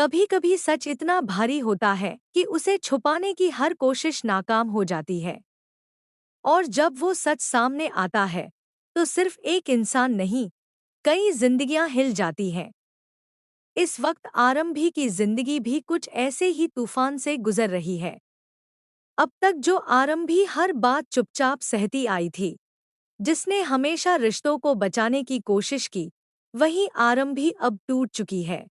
कभी कभी सच इतना भारी होता है कि उसे छुपाने की हर कोशिश नाकाम हो जाती है। और जब वो सच सामने आता है तो सिर्फ एक इंसान नहीं, कई जिंदगियां हिल जाती हैं। इस वक्त आरंभी की जिंदगी भी कुछ ऐसे ही तूफान से गुजर रही है। अब तक जो आरंभी हर बात चुपचाप सहती आई थी, जिसने हमेशा रिश्तों को बचाने की कोशिश की, वही आरंभी अब टूट चुकी है।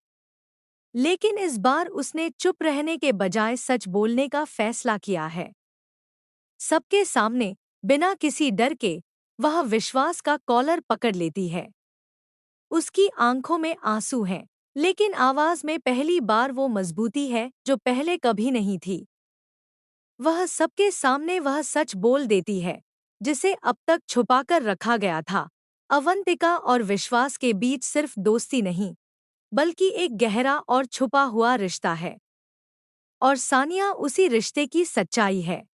लेकिन इस बार उसने चुप रहने के बजाय सच बोलने का फैसला किया है। सबके सामने, बिना किसी डर के, वह विश्वास का कॉलर पकड़ लेती है। उसकी आंखों में आंसू हैं, लेकिन आवाज में पहली बार वो मजबूती है जो पहले कभी नहीं थी। वह सबके सामने वह सच बोल देती है जिसे अब तक छुपाकर रखा गया था। अवंतिका और विश्वास के बीच सिर्फ दोस्ती नहीं, बल्कि एक गहरा और छुपा हुआ रिश्ता है। और सानिया उसी रिश्ते की सच्चाई है।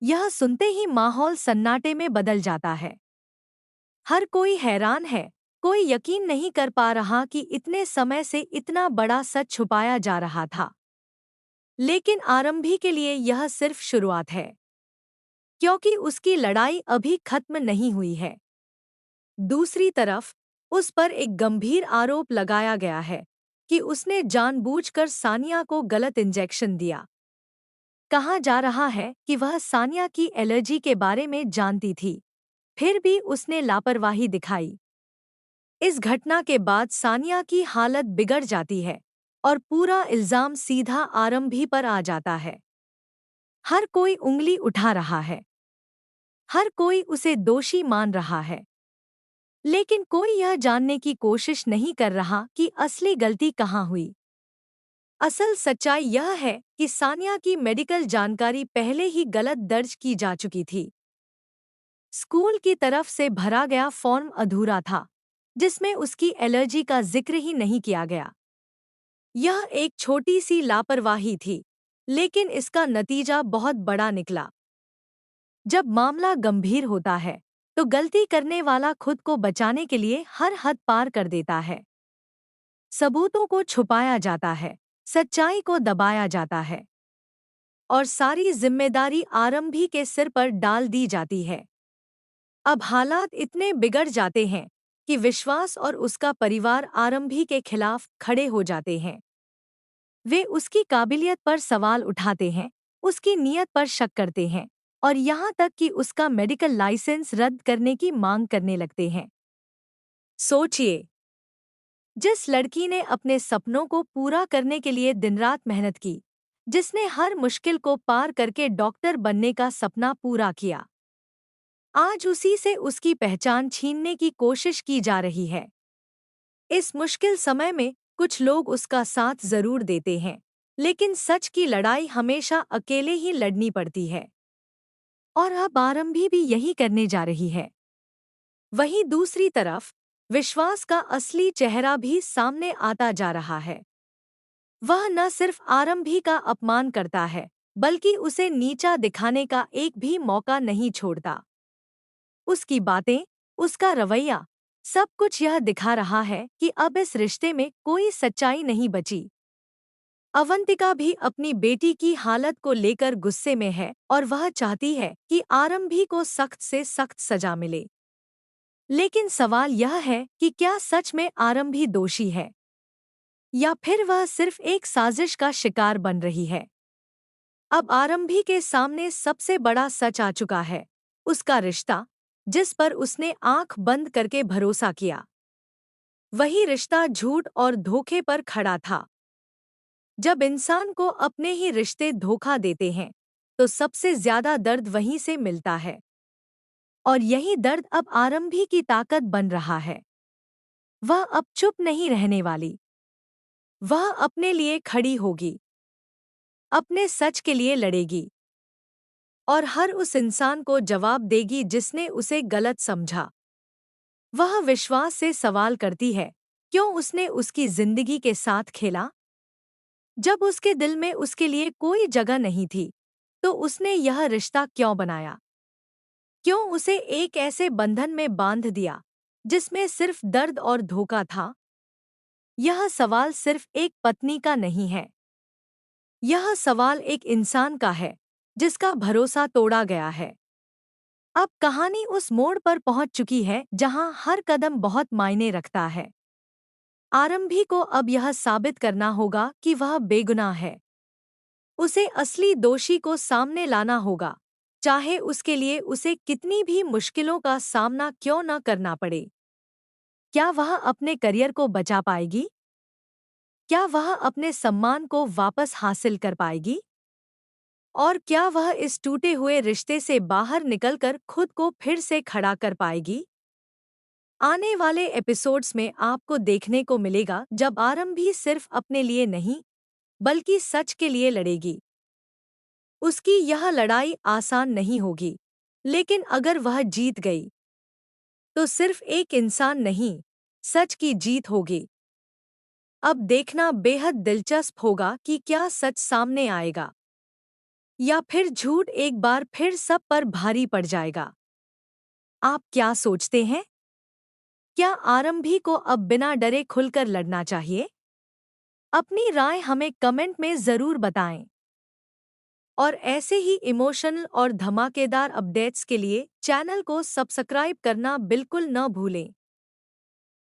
यह सुनते ही माहौल सन्नाटे में बदल जाता है। हर कोई हैरान है, कोई यकीन नहीं कर पा रहा कि इतने समय से इतना बड़ा सच छुपाया जा रहा था। लेकिन आरंभी के लिए यह सिर्फ शुरुआत है, क्योंकि उसकी लड़ाई अभी खत्म नहीं हुई है। दूसरी तरफ, उस पर एक गंभीर आरोप लगाया गया है कि उसने जानबूझकर सानिया को गलत इंजेक्शन दिया। कहा जा रहा है कि वह सानिया की एलर्जी के बारे में जानती थी, फिर भी उसने लापरवाही दिखाई। इस घटना के बाद सानिया की हालत बिगड़ जाती है और पूरा इल्जाम सीधा आरंभी पर आ जाता है। हर कोई उंगली उठा रहा है, हर कोई उसे दोषी मान रहा है। लेकिन कोई यह जानने की कोशिश नहीं कर रहा कि असली गलती कहाँ हुई। असल सच्चाई यह है कि सानिया की मेडिकल जानकारी पहले ही गलत दर्ज की जा चुकी थी। स्कूल की तरफ से भरा गया फॉर्म अधूरा था, जिसमें उसकी एलर्जी का जिक्र ही नहीं किया गया। यह एक छोटी सी लापरवाही थी, लेकिन इसका नतीजा बहुत बड़ा निकला। जब मामला गंभीर होता है, तो गलती करने वाला खुद को बचाने के लिए हर हद पार कर देता है। सबूतों को छुपाया जाता है, सच्चाई को दबाया जाता है, और सारी जिम्मेदारी आरंभी के सिर पर डाल दी जाती है। अब हालात इतने बिगड़ जाते हैं कि विश्वास और उसका परिवार आरंभी के खिलाफ खड़े हो जाते हैं। वे उसकी काबिलियत पर सवाल उठाते हैं, उसकी नीयत पर शक करते हैं, और यहाँ तक कि उसका मेडिकल लाइसेंस रद्द करने की मांग करने लगते हैं। सोचिए, जिस लड़की ने अपने सपनों को पूरा करने के लिए दिन-रात मेहनत की, जिसने हर मुश्किल को पार करके डॉक्टर बनने का सपना पूरा किया, आज उसी से उसकी पहचान छीनने की कोशिश की जा रही है। इस मुश्किल समय में कुछ लोग उसका साथ जरूर देते हैं, लेकिन सच की लड़ाई हमेशा अकेले ही लड़नी पड़ती है। और अब आरंभी भी यही करने जा रही है। वहीं दूसरी तरफ, विश्वास का असली चेहरा भी सामने आता जा रहा है। वह न सिर्फ आरंभी का अपमान करता है, बल्कि उसे नीचा दिखाने का एक भी मौका नहीं छोड़ता। उसकी बातें, उसका रवैया, सब कुछ यह दिखा रहा है कि अब इस रिश्ते में कोई सच्चाई नहीं बची। अवंतिका भी अपनी बेटी की हालत को लेकर गुस्से में है और वह चाहती है कि आरंभी को सख्त से सख्त सजा मिले। लेकिन सवाल यह है कि क्या सच में आरंभी दोषी है, या फिर वह सिर्फ एक साजिश का शिकार बन रही है। अब आरंभी के सामने सबसे बड़ा सच आ चुका है, उसका रिश्ता, जिस पर उसने आंख बंद करके भरोसा किया। वही रिश्ता झूठ और धोखे पर खड़ा था। जब इंसान को अपने ही रिश्ते धोखा देते हैं, तो सबसे ज्यादा दर्द वहीं से मिलता है। और यही दर्द अब आरंभी की ताकत बन रहा है। वह अब चुप नहीं रहने वाली। वह अपने लिए खड़ी होगी, अपने सच के लिए लड़ेगी, और हर उस इंसान को जवाब देगी जिसने उसे गलत समझा। वह विश्वास से सवाल करती है, क्यों उसने उसकी जिंदगी के साथ खेला? जब उसके दिल में उसके लिए कोई जगह नहीं थी, तो उसने यह रिश्ता क्यों बनाया? क्यों उसे एक ऐसे बंधन में बांध दिया जिसमें सिर्फ दर्द और धोखा था? यह सवाल सिर्फ एक पत्नी का नहीं है। यह सवाल एक इंसान का है जिसका भरोसा तोड़ा गया है। अब कहानी उस मोड़ पर पहुंच चुकी है जहां हर कदम बहुत मायने रखता है। आरंभी को अब यह साबित करना होगा कि वह बेगुनाह है। उसे असली दोषी को सामने लाना होगा, चाहे उसके लिए उसे कितनी भी मुश्किलों का सामना क्यों न करना पड़े। क्या वह अपने करियर को बचा पाएगी? क्या वह अपने सम्मान को वापस हासिल कर पाएगी? और क्या वह इस टूटे हुए रिश्ते से बाहर निकलकर खुद को फिर से खड़ा कर पाएगी? आने वाले एपिसोड्स में आपको देखने को मिलेगा जब आरंभी सिर्फ अपने लिए नहीं, बल्कि सच के लिए लड़ेगी। उसकी यह लड़ाई आसान नहीं होगी, लेकिन अगर वह जीत गई, तो सिर्फ एक इंसान नहीं, सच की जीत होगी। अब देखना बेहद दिलचस्प होगा कि क्या सच सामने आएगा या फिर झूठ एक बार फिर सब पर भारी पड़ जाएगा। आप क्या सोचते हैं? क्या आरंभी को अब बिना डरे खुलकर लड़ना चाहिए? अपनी राय हमें कमेंट में ज़रूर बताएं। और ऐसे ही इमोशनल और धमाकेदार अपडेट्स के लिए चैनल को सब्सक्राइब करना बिल्कुल न भूलें।